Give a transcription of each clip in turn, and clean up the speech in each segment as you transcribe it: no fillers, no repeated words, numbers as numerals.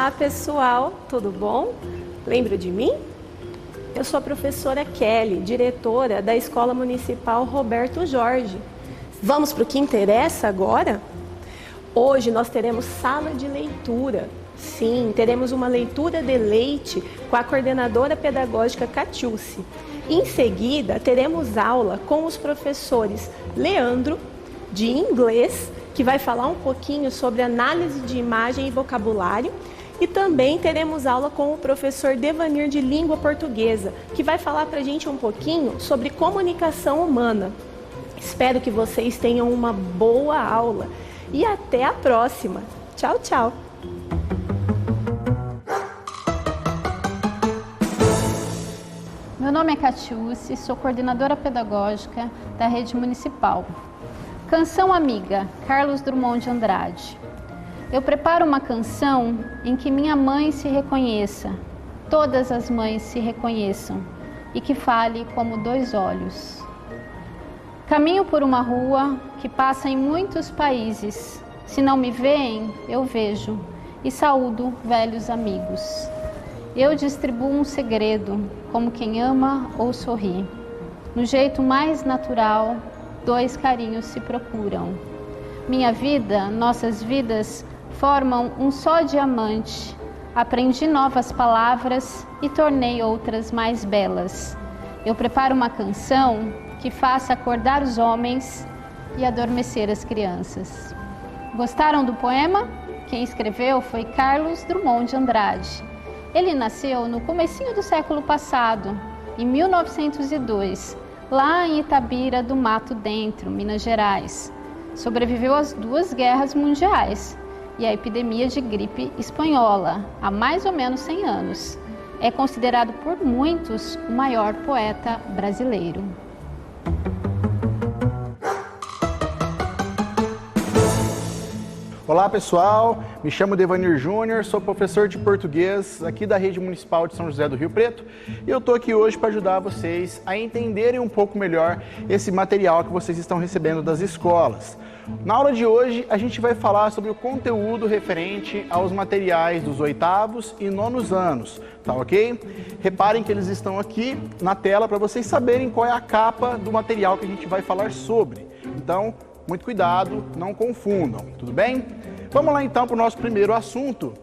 Olá pessoal, tudo bom? Lembra de mim? Eu sou a professora Kelly, diretora da Escola Municipal Roberto Jorge. Vamos para o que interessa agora? Hoje nós teremos sala de leitura. Sim, teremos uma leitura de leite com a coordenadora pedagógica Catiúce. Em seguida, teremos aula com os professores Leandro, de inglês, que vai falar um pouquinho sobre análise de imagem e vocabulário. E também teremos aula com o professor Devanir, de língua portuguesa, que vai falar para a gente um pouquinho sobre comunicação humana. Espero que vocês tenham uma boa aula e até a próxima. Tchau, tchau! Meu nome é Catiúce, sou coordenadora pedagógica da rede municipal. Canção Amiga, Carlos Drummond de Andrade. Eu preparo uma canção em que minha mãe se reconheça, todas as mães se reconheçam e que fale como dois olhos. Caminho por uma rua que passa em muitos países. Se não me veem, eu vejo e saúdo velhos amigos. Eu distribuo um segredo, como quem ama ou sorri. No jeito mais natural, dois carinhos se procuram. Minha vida, nossas vidas formam um só diamante. Aprendi novas palavras e tornei outras mais belas. Eu preparo uma canção que faça acordar os homens e adormecer as crianças. Gostaram do poema? Quem escreveu foi Carlos Drummond de Andrade. Ele nasceu no comecinho do século passado, em 1902, lá em Itabira do Mato Dentro, Minas Gerais. Sobreviveu às 2 guerras mundiais e à epidemia de gripe espanhola, há mais ou menos 100 anos. É considerado por muitos o maior poeta brasileiro. Olá pessoal, me chamo Devanir Júnior, sou professor de português aqui da Rede Municipal de São José do Rio Preto e eu estou aqui hoje para ajudar vocês a entenderem um pouco melhor esse material que vocês estão recebendo das escolas. Na aula de hoje a gente vai falar sobre o conteúdo referente aos materiais dos 8º e 9º anos, tá ok? Reparem que eles estão aqui na tela para vocês saberem qual é a capa do material que a gente vai falar sobre. Então, muito cuidado, não confundam, tudo bem? Vamos lá então para o nosso primeiro assunto,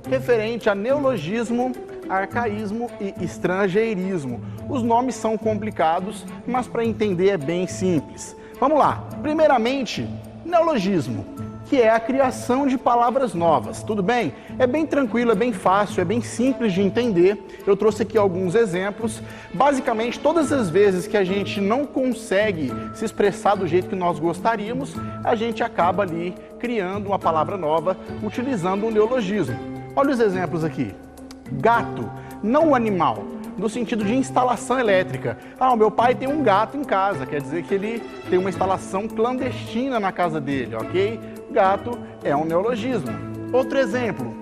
referente a neologismo, arcaísmo e estrangeirismo. Os nomes são complicados, mas para entender é bem simples. Vamos lá, primeiramente, neologismo, que é a criação de palavras novas, tudo bem? É bem tranquilo, é bem fácil, é bem simples de entender. Eu trouxe aqui alguns exemplos. Basicamente, todas as vezes que a gente não consegue se expressar do jeito que nós gostaríamos, a gente acaba ali criando uma palavra nova, utilizando um neologismo. Olha os exemplos aqui. Gato, não o animal, no sentido de instalação elétrica. Ah, o meu pai tem um gato em casa, quer dizer que ele tem uma instalação clandestina na casa dele, ok? Gato é um neologismo. Outro exemplo,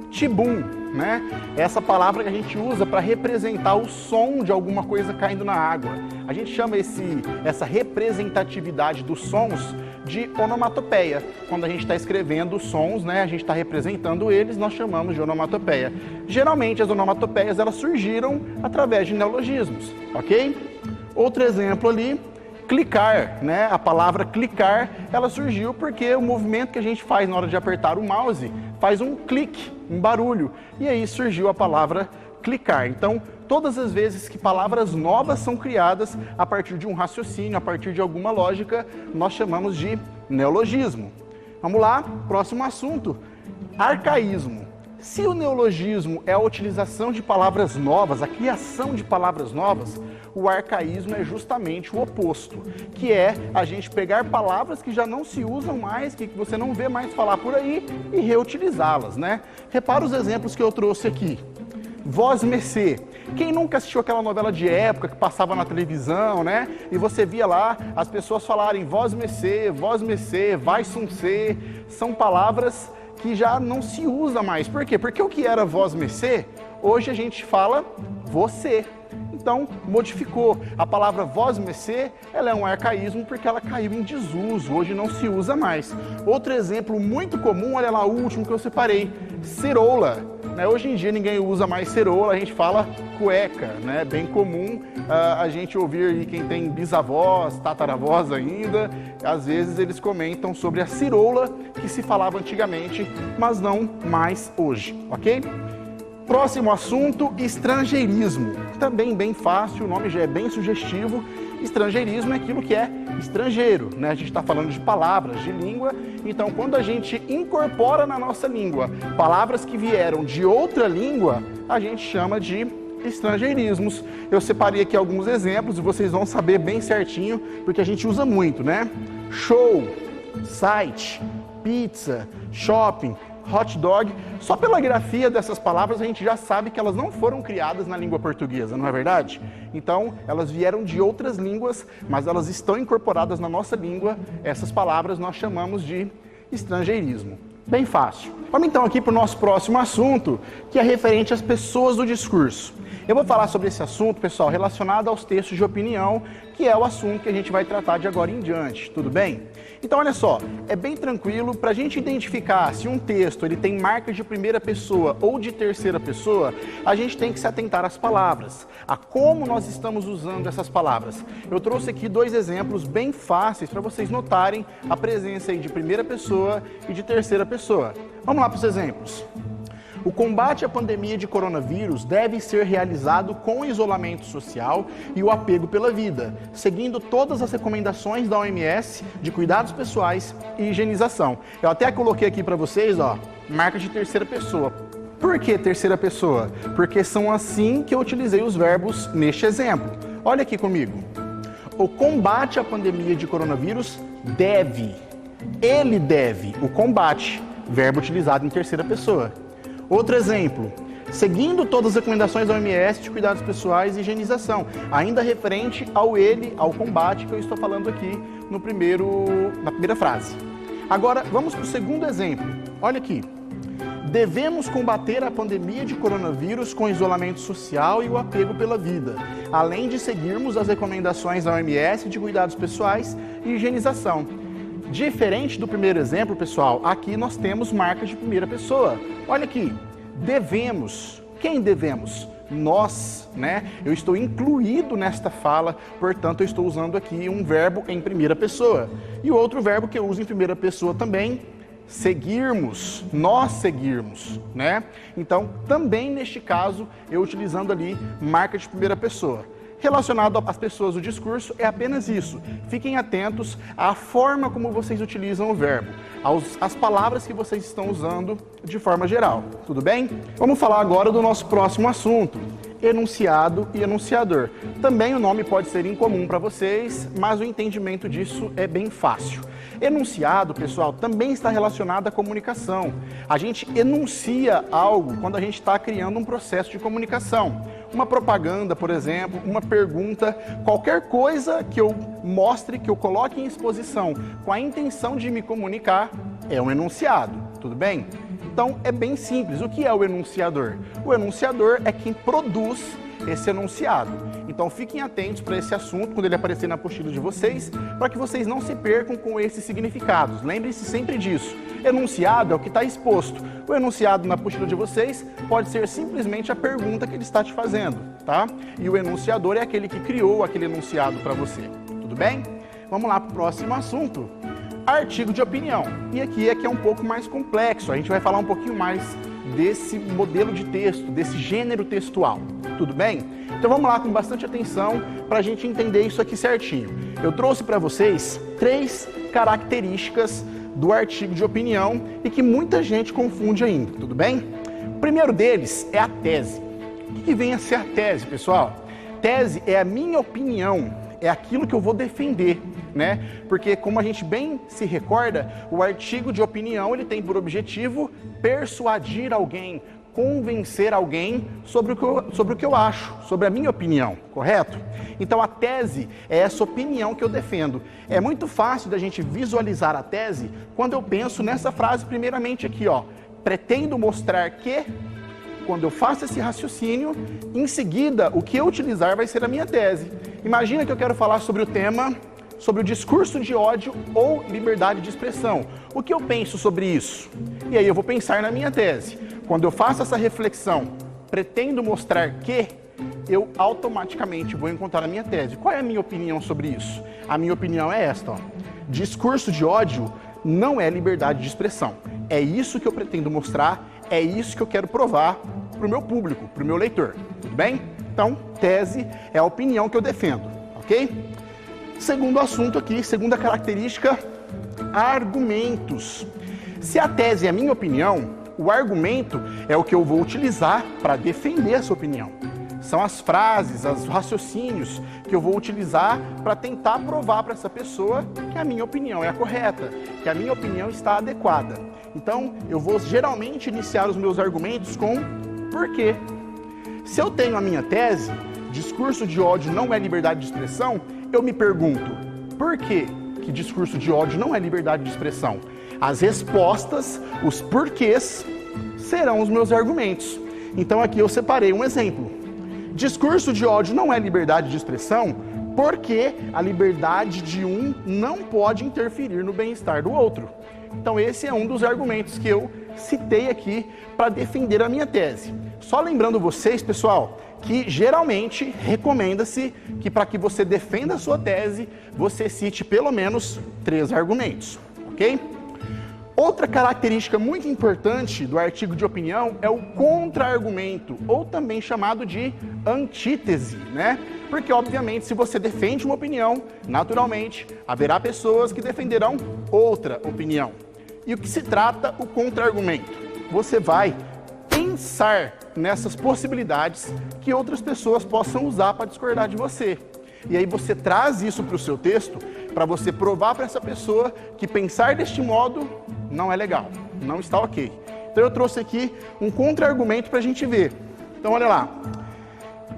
tibum, né? Essa palavra que a gente usa para representar o som de alguma coisa caindo na água. A gente chama essa representatividade dos sons de onomatopeia. Quando a gente está escrevendo sons, né, a gente está representando eles, nós chamamos de onomatopeia. Geralmente as onomatopeias elas surgiram através de neologismos, ok? Outro exemplo ali, clicar, né? A palavra clicar, ela surgiu porque o movimento que a gente faz na hora de apertar o mouse faz um clique, um barulho. E aí surgiu a palavra clicar. Então, todas as vezes que palavras novas são criadas a partir de um raciocínio, a partir de alguma lógica, nós chamamos de neologismo. Vamos lá, próximo assunto, arcaísmo. Se o neologismo é a utilização de palavras novas, a criação de palavras novas, o arcaísmo é justamente o oposto, que é a gente pegar palavras que já não se usam mais, que você não vê mais falar por aí e reutilizá-las, né? Repara os exemplos que eu trouxe aqui. Vosmecê. Quem nunca assistiu aquela novela de época que passava na televisão, né? E você via lá as pessoas falarem vosmecê, vai suncê, são palavras que já não se usa mais. Por quê? Porque o que era vosmecê, hoje a gente fala você. Então, modificou. A palavra vosmecê, ela é um arcaísmo porque ela caiu em desuso, hoje não se usa mais. Outro exemplo muito comum, olha lá o último que eu separei, ceroula. né? Hoje em dia ninguém usa mais ceroula, a gente fala cueca, né? Bem comum a gente ouvir aí quem tem bisavós, tataravós ainda, às vezes eles comentam sobre a ciroula que se falava antigamente, mas não mais hoje, ok? Próximo assunto, estrangeirismo. Também bem fácil, o nome já é bem sugestivo. Estrangeirismo é aquilo que é estrangeiro, né? A gente está falando de palavras, de língua. Então, quando a gente incorpora na nossa língua palavras que vieram de outra língua, a gente chama de estrangeirismos. Eu separei aqui alguns exemplos e vocês vão saber bem certinho, porque a gente usa muito, né? Show, site, pizza, shopping, hot dog. Só pela grafia dessas palavras a gente já sabe que elas não foram criadas na língua portuguesa, não é verdade? Então, elas vieram de outras línguas, mas elas estão incorporadas na nossa língua. Essas palavras nós chamamos de estrangeirismo. Bem fácil. Vamos então aqui para o nosso próximo assunto, que é referente às pessoas do discurso. Eu vou falar sobre esse assunto, pessoal, relacionado aos textos de opinião, que é o assunto que a gente vai tratar de agora em diante, tudo bem? Então, olha só, é bem tranquilo para a gente identificar se um texto ele tem marcas de primeira pessoa ou de terceira pessoa, a gente tem que se atentar às palavras, a como nós estamos usando essas palavras. Eu trouxe aqui 2 exemplos bem fáceis para vocês notarem a presença aí de primeira pessoa e de terceira pessoa. Vamos lá para os exemplos. O combate à pandemia de coronavírus deve ser realizado com o isolamento social e o apego pela vida, seguindo todas as recomendações da OMS de cuidados pessoais e higienização. Eu até coloquei aqui para vocês, ó, marca de terceira pessoa. Por que terceira pessoa? Porque são assim que eu utilizei os verbos neste exemplo. Olha aqui comigo. O combate à pandemia de coronavírus deve. Ele deve. O combate. Verbo utilizado em terceira pessoa. Outro exemplo, seguindo todas as recomendações da OMS de cuidados pessoais e higienização, ainda referente ao ele, ao combate que eu estou falando aqui na primeira frase. Agora, vamos para o segundo exemplo. Olha aqui. Devemos combater a pandemia de coronavírus com isolamento social e o apego pela vida, além de seguirmos as recomendações da OMS de cuidados pessoais e higienização. Diferente do primeiro exemplo, pessoal, aqui nós temos marcas de primeira pessoa. Olha aqui, devemos. Quem devemos? Nós, né? Eu estou incluído nesta fala, portanto eu estou usando aqui um verbo em primeira pessoa. E o outro verbo que eu uso em primeira pessoa também, seguirmos, nós seguirmos, né? Então, também neste caso, eu utilizando ali marca de primeira pessoa. Relacionado às pessoas do discurso, é apenas isso. Fiquem atentos à forma como vocês utilizam o verbo, às palavras que vocês estão usando de forma geral. Tudo bem? Vamos falar agora do nosso próximo assunto, enunciado e enunciador. Também o nome pode ser incomum para vocês, mas o entendimento disso é bem fácil. Enunciado, pessoal, também está relacionado à comunicação. A gente enuncia algo quando a gente está criando um processo de comunicação. Uma propaganda, por exemplo, uma pergunta, qualquer coisa que eu mostre, que eu coloque em exposição com a intenção de me comunicar, é um enunciado, tudo bem? Então, é bem simples. O que é o enunciador? O enunciador é quem produz esse enunciado. Então, fiquem atentos para esse assunto quando ele aparecer na apostila de vocês, para que vocês não se percam com esses significados. Lembre-se sempre disso. Enunciado é o que está exposto. O enunciado na apostila de vocês pode ser simplesmente a pergunta que ele está te fazendo, tá? E o enunciador é aquele que criou aquele enunciado para você. Tudo bem? Vamos lá para o próximo assunto. Artigo de opinião. E aqui é que é um pouco mais complexo. A gente vai falar um pouquinho mais desse modelo de texto, desse gênero textual. Tudo bem? Então vamos lá com bastante atenção para a gente entender isso aqui certinho. Eu trouxe para vocês 3 características do artigo de opinião e que muita gente confunde ainda, tudo bem? O primeiro deles é a tese. O que vem a ser a tese, pessoal? Tese é a minha opinião, é aquilo que eu vou defender, né? Porque, como a gente bem se recorda, o artigo de opinião ele tem por objetivo persuadir alguém, convencer alguém sobre o que eu acho, sobre a minha opinião, correto? Então a tese é essa opinião que eu defendo. É muito fácil da gente visualizar a tese quando eu penso nessa frase primeiramente aqui, ó. Pretendo mostrar que, quando eu faço esse raciocínio, em seguida o que eu utilizar vai ser a minha tese. Imagina que eu quero falar sobre o tema sobre o discurso de ódio ou liberdade de expressão. O que eu penso sobre isso? E aí eu vou pensar na minha tese. Quando eu faço essa reflexão, pretendo mostrar que, eu automaticamente vou encontrar a minha tese. Qual é a minha opinião sobre isso? A minha opinião é esta, ó. Discurso de ódio não é liberdade de expressão. É isso que eu pretendo mostrar, é isso que eu quero provar para o meu público, para o meu leitor. Tudo bem? Então, tese é a opinião que eu defendo, ok? Segundo assunto aqui, segunda característica, argumentos. Se a tese é a minha opinião, o argumento é o que eu vou utilizar para defender essa opinião. São as frases, os raciocínios que eu vou utilizar para tentar provar para essa pessoa que a minha opinião é a correta, que a minha opinião está adequada. Então, eu vou geralmente iniciar os meus argumentos com por quê. Se eu tenho a minha tese, discurso de ódio não é liberdade de expressão, eu me pergunto, por quê que discurso de ódio não é liberdade de expressão? As respostas, os porquês, serão os meus argumentos. Então aqui eu separei um exemplo. Discurso de ódio não é liberdade de expressão porque a liberdade de um não pode interferir no bem-estar do outro. Então esse é um dos argumentos que eu citei aqui para defender a minha tese. Só lembrando vocês, pessoal, que geralmente recomenda-se que para que você defenda a sua tese, você cite pelo menos 3 argumentos, ok? Outra característica muito importante do artigo de opinião é o contra-argumento, ou também chamado de antítese, né? Porque, obviamente, se você defende uma opinião, naturalmente, haverá pessoas que defenderão outra opinião. E o que se trata o contra-argumento? Você vai pensar nessas possibilidades que outras pessoas possam usar para discordar de você. E aí você traz isso para o seu texto para você provar para essa pessoa que pensar deste modo não é legal, não está ok. Então eu trouxe aqui um contra-argumento para a gente ver. Então olha lá.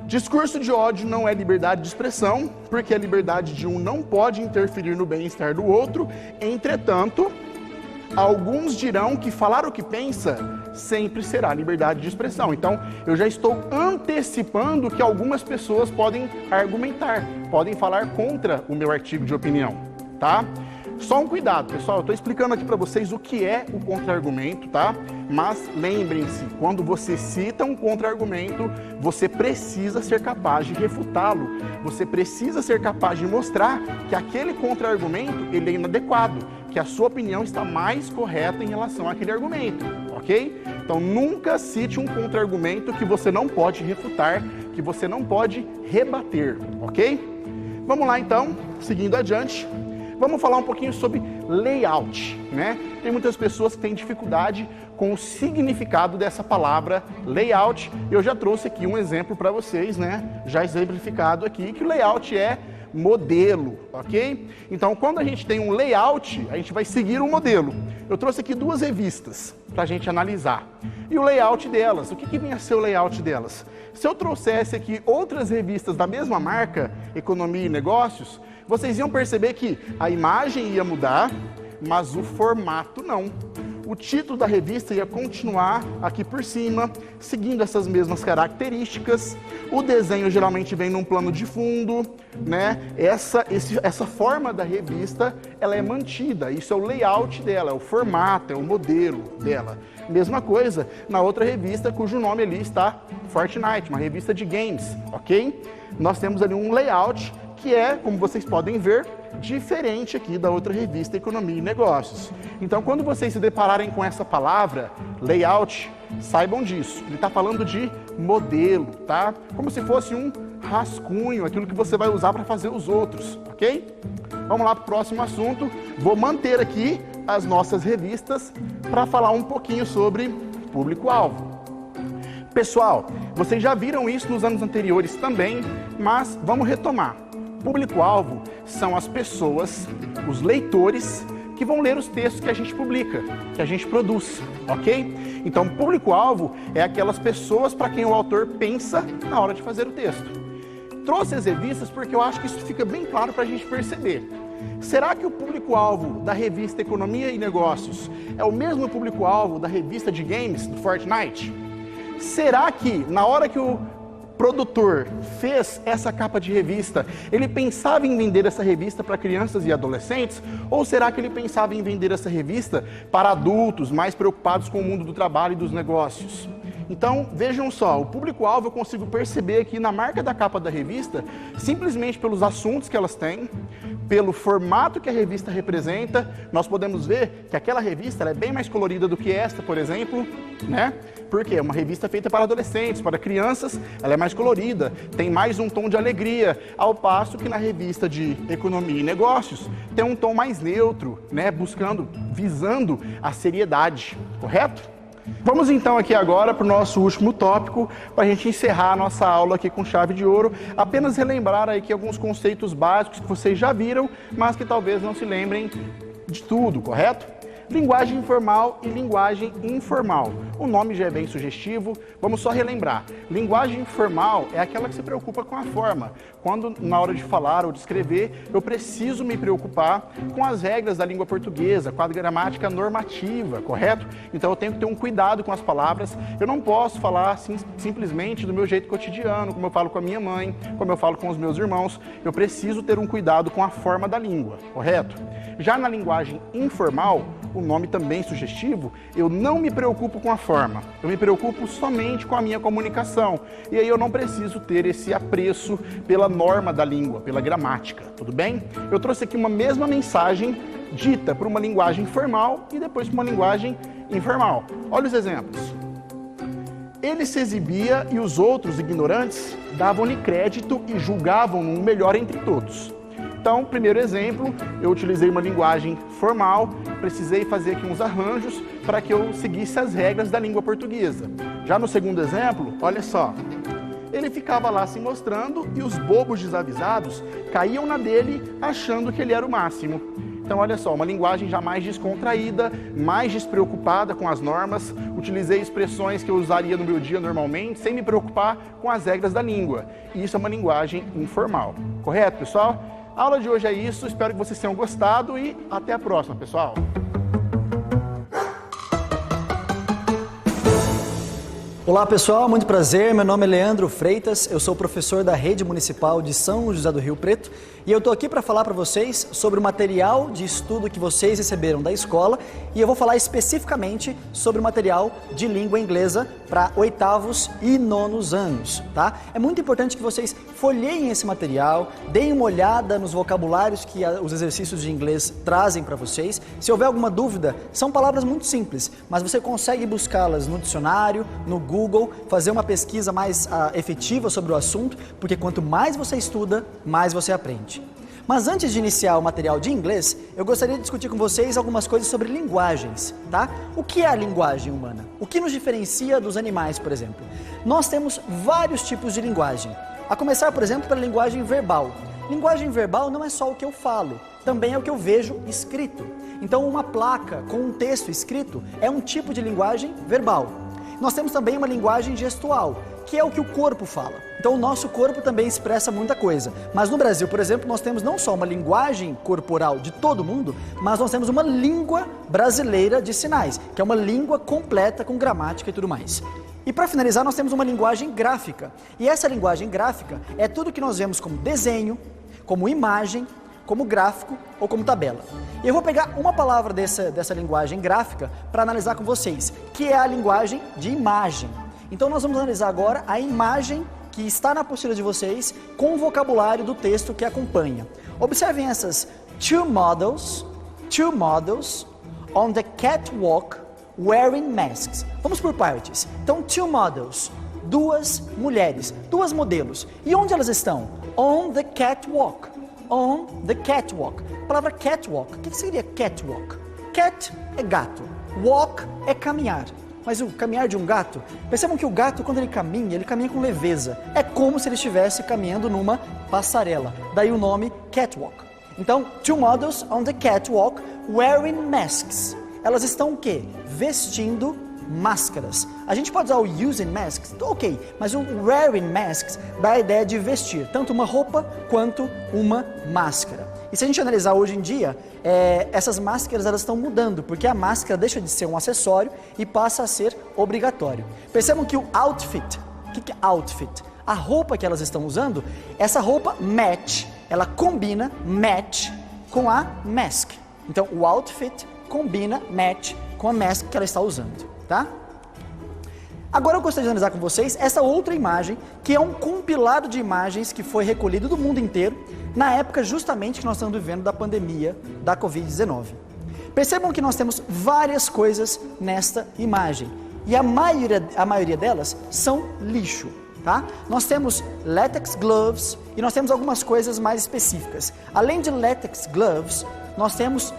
Discurso de ódio não é liberdade de expressão, porque a liberdade de um não pode interferir no bem-estar do outro. Entretanto, alguns dirão que falar o que pensa sempre será liberdade de expressão. Então, eu já estou antecipando que algumas pessoas podem argumentar, podem falar contra o meu artigo de opinião, tá? Só um cuidado, pessoal, eu estou explicando aqui para vocês o que é o contra-argumento, tá? Mas lembrem-se, quando você cita um contra-argumento, você precisa ser capaz de refutá-lo. Você precisa ser capaz de mostrar que aquele contra-argumento ele é inadequado, que a sua opinião está mais correta em relação àquele argumento, ok? Então nunca cite um contra-argumento que você não pode refutar, que você não pode rebater, ok? Vamos lá então, seguindo adiante. Vamos falar um pouquinho sobre layout, né? Tem muitas pessoas que têm dificuldade com o significado dessa palavra layout. Eu já trouxe aqui um exemplo para vocês, né? Já exemplificado aqui, que o layout é modelo, ok? Então, quando a gente tem um layout, a gente vai seguir um modelo. Eu trouxe aqui 2 revistas para a gente analisar. E o layout delas, o que vem a ser o layout delas? Se eu trouxesse aqui outras revistas da mesma marca, Economia e Negócios, vocês iam perceber que a imagem ia mudar, mas o formato não. O título da revista ia continuar aqui por cima, seguindo essas mesmas características. O desenho geralmente vem num plano de fundo, né? Essa forma da revista, ela é mantida. Isso é o layout dela, é o formato, é o modelo dela. Mesma coisa na outra revista, cujo nome ali está Fortnite, uma revista de games, ok? Nós temos ali um layout que é, como vocês podem ver, diferente aqui da outra revista Economia e Negócios. Então, quando vocês se depararem com essa palavra, layout, saibam disso. Ele está falando de modelo, tá? Como se fosse um rascunho, aquilo que você vai usar para fazer os outros, ok? Vamos lá para o próximo assunto. Vou manter aqui as nossas revistas para falar um pouquinho sobre público-alvo. Pessoal, vocês já viram isso nos anos anteriores também, mas vamos retomar. Público-alvo são as pessoas, os leitores, que vão ler os textos que a gente publica, que a gente produz, ok? Então, público-alvo é aquelas pessoas para quem o autor pensa na hora de fazer o texto. Trouxe as revistas porque eu acho que isso fica bem claro para a gente perceber. Será que o público-alvo da revista Economia e Negócios é o mesmo público-alvo da revista de games, do Fortnite? Será que, na hora que o produtor fez essa capa de revista, ele pensava em vender essa revista para crianças e adolescentes? Ou será que ele pensava em vender essa revista para adultos mais preocupados com o mundo do trabalho e dos negócios? Então, vejam só, o público-alvo eu consigo perceber aqui na marca da capa da revista, simplesmente pelos assuntos que elas têm, pelo formato que a revista representa. Nós podemos ver que aquela revista ela é bem mais colorida do que esta, por exemplo, né? Porque é uma revista feita para adolescentes, para crianças, ela é mais colorida, tem mais um tom de alegria, ao passo que na revista de economia e negócios tem um tom mais neutro, né? Visando a seriedade, correto? Vamos então aqui agora para o nosso último tópico, para a gente encerrar a nossa aula aqui com chave de ouro. Apenas relembrar aqui alguns conceitos básicos que vocês já viram, mas que talvez não se lembrem de tudo, correto? Linguagem informal e linguagem informal. O nome já é bem sugestivo, vamos só relembrar. Linguagem informal é aquela que se preocupa com a forma. Quando, na hora de falar ou de escrever, eu preciso me preocupar com as regras da língua portuguesa, com a gramática normativa, correto? Então eu tenho que ter um cuidado com as palavras. Eu não posso falar simplesmente do meu jeito cotidiano, como eu falo com a minha mãe, como eu falo com os meus irmãos. Eu preciso ter um cuidado com a forma da língua, correto? Já na linguagem informal, o nome também sugestivo, eu não me preocupo com a forma, eu me preocupo somente com a minha comunicação. E aí eu não preciso ter esse apreço pela norma da língua, pela gramática, tudo bem? Eu trouxe aqui uma mesma mensagem dita por uma linguagem formal e depois por uma linguagem informal. Olha os exemplos. Ele se exibia e os outros ignorantes davam-lhe crédito e julgavam-no o melhor entre todos. Então, primeiro exemplo, eu utilizei uma linguagem formal, precisei fazer aqui uns arranjos para que eu seguisse as regras da língua portuguesa. Já no segundo exemplo, olha só, ele ficava lá se mostrando e os bobos desavisados caíam na dele achando que ele era o máximo. Então, olha só, uma linguagem já mais descontraída, mais despreocupada com as normas, utilizei expressões que eu usaria no meu dia normalmente, sem me preocupar com as regras da língua. E isso é uma linguagem informal. Correto, pessoal? A aula de hoje é isso, espero que vocês tenham gostado e até a próxima, pessoal! Olá pessoal, muito prazer, meu nome é Leandro Freitas, eu sou professor da Rede Municipal de São José do Rio Preto e eu estou aqui para falar para vocês sobre o material de estudo que vocês receberam da escola e eu vou falar especificamente sobre o material de língua inglesa para 8º e 9º anos, tá? É muito importante que vocês folheiem esse material, deem uma olhada nos vocabulários que os exercícios de inglês trazem para vocês. Se houver alguma dúvida, são palavras muito simples, mas você consegue buscá-las no dicionário, no Google, fazer uma pesquisa mais efetiva sobre o assunto, porque quanto mais você estuda, mais você aprende. Mas antes de iniciar o material de inglês, eu gostaria de discutir com vocês algumas coisas sobre linguagens, tá? O que é a linguagem humana? O que nos diferencia dos animais, por exemplo? Nós temos vários tipos de linguagem. A começar, por exemplo, pela linguagem verbal. Linguagem verbal não é só o que eu falo, também é o que eu vejo escrito. Então, uma placa com um texto escrito é um tipo de linguagem verbal. Nós temos também uma linguagem gestual, que é o que o corpo fala. Então o nosso corpo também expressa muita coisa. Mas no Brasil, por exemplo, nós temos não só uma linguagem corporal de todo mundo, mas nós temos uma língua brasileira de sinais, que é uma língua completa com gramática e tudo mais. E para finalizar, nós temos uma linguagem gráfica. E essa linguagem gráfica é tudo que nós vemos como desenho, como imagem, como gráfico ou como tabela. E eu vou pegar uma palavra dessa linguagem gráfica para analisar com vocês, que é a linguagem de imagem. Então nós vamos analisar agora a imagem que está na apostila de vocês com o vocabulário do texto que acompanha. Observem essas two models on the catwalk wearing masks. Vamos por partes. Então, two models, duas mulheres, duas modelos. E onde elas estão? On the catwalk. On the catwalk. A palavra catwalk, o que seria catwalk? Cat é gato, walk é caminhar. Mas o caminhar de um gato, percebam que o gato, quando ele caminha com leveza. É como se ele estivesse caminhando numa passarela. Daí o nome catwalk. Então, two models on the catwalk wearing masks. Elas estão o quê? Vestindo máscaras. A gente pode usar o using masks, ok, mas o wearing masks dá a ideia de vestir, tanto uma roupa quanto uma máscara. E se a gente analisar hoje em dia, essas máscaras elas estão mudando, porque a máscara deixa de ser um acessório e passa a ser obrigatório. Percebam que o outfit, o que é outfit? a roupa que elas estão usando, essa roupa match, ela combina, match, com a mask. Então, o outfit combina, match, com a mask que ela está usando, tá? Agora eu gostaria de analisar com vocês essa outra imagem, que é um compilado de imagens que foi recolhido do mundo inteiro, na época justamente que nós estamos vivendo da pandemia da Covid-19. Percebam que nós temos várias coisas nesta imagem, e a maioria delas são lixo, tá? Nós temos latex gloves e nós temos algumas coisas mais específicas. Além de latex gloves, nós temos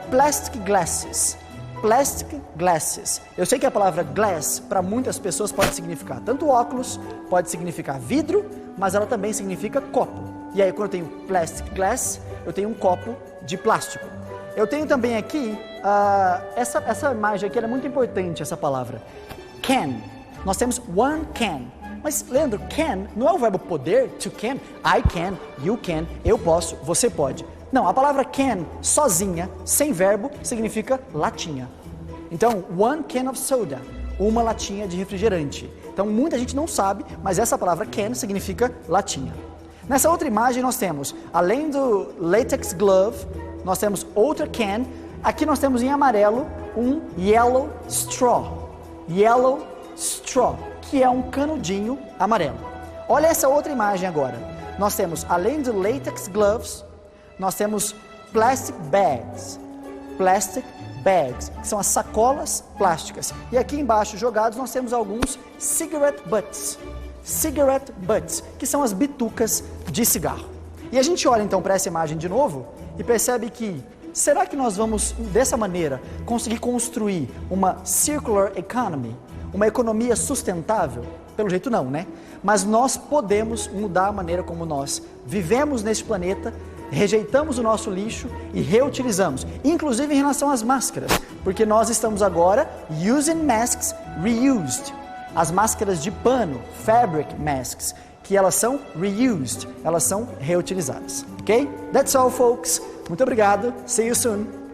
plastic glasses. Plastic glasses. Eu sei que a palavra glass para muitas pessoas pode significar tanto óculos, pode significar vidro, mas ela também significa copo. E aí quando eu tenho plastic glass, eu tenho um copo de plástico. Eu tenho também aqui, essa imagem aqui, ela é muito importante, essa palavra. Can. Nós temos one can. Mas, Leandro, can não é o verbo poder? To can? I can, you can, eu posso, você pode. Não, a palavra can, sozinha, sem verbo, significa latinha. Então, one can of soda, uma latinha de refrigerante. Então, muita gente não sabe, mas essa palavra can significa latinha. Nessa outra imagem nós temos, além do latex glove, nós temos outra can. Aqui nós temos em amarelo um yellow straw. Yellow straw, que é um canudinho amarelo. Olha essa outra imagem agora. Nós temos, além do latex gloves, nós temos plastic bags. Plastic bags, que são as sacolas plásticas. E aqui embaixo, jogados, nós temos alguns cigarette butts. Cigarette butts, que são as bitucas de cigarro. E a gente olha então para essa imagem de novo e percebe que, será que nós vamos, dessa maneira, conseguir construir uma circular economy? Uma economia sustentável? Pelo jeito não, né? Mas nós podemos mudar a maneira como nós vivemos neste planeta, rejeitamos o nosso lixo e reutilizamos, inclusive em relação às máscaras, porque nós estamos agora using masks reused. As máscaras de pano, fabric masks, que elas são reused, elas são reutilizadas, ok? That's all, folks. Muito obrigado. See you soon.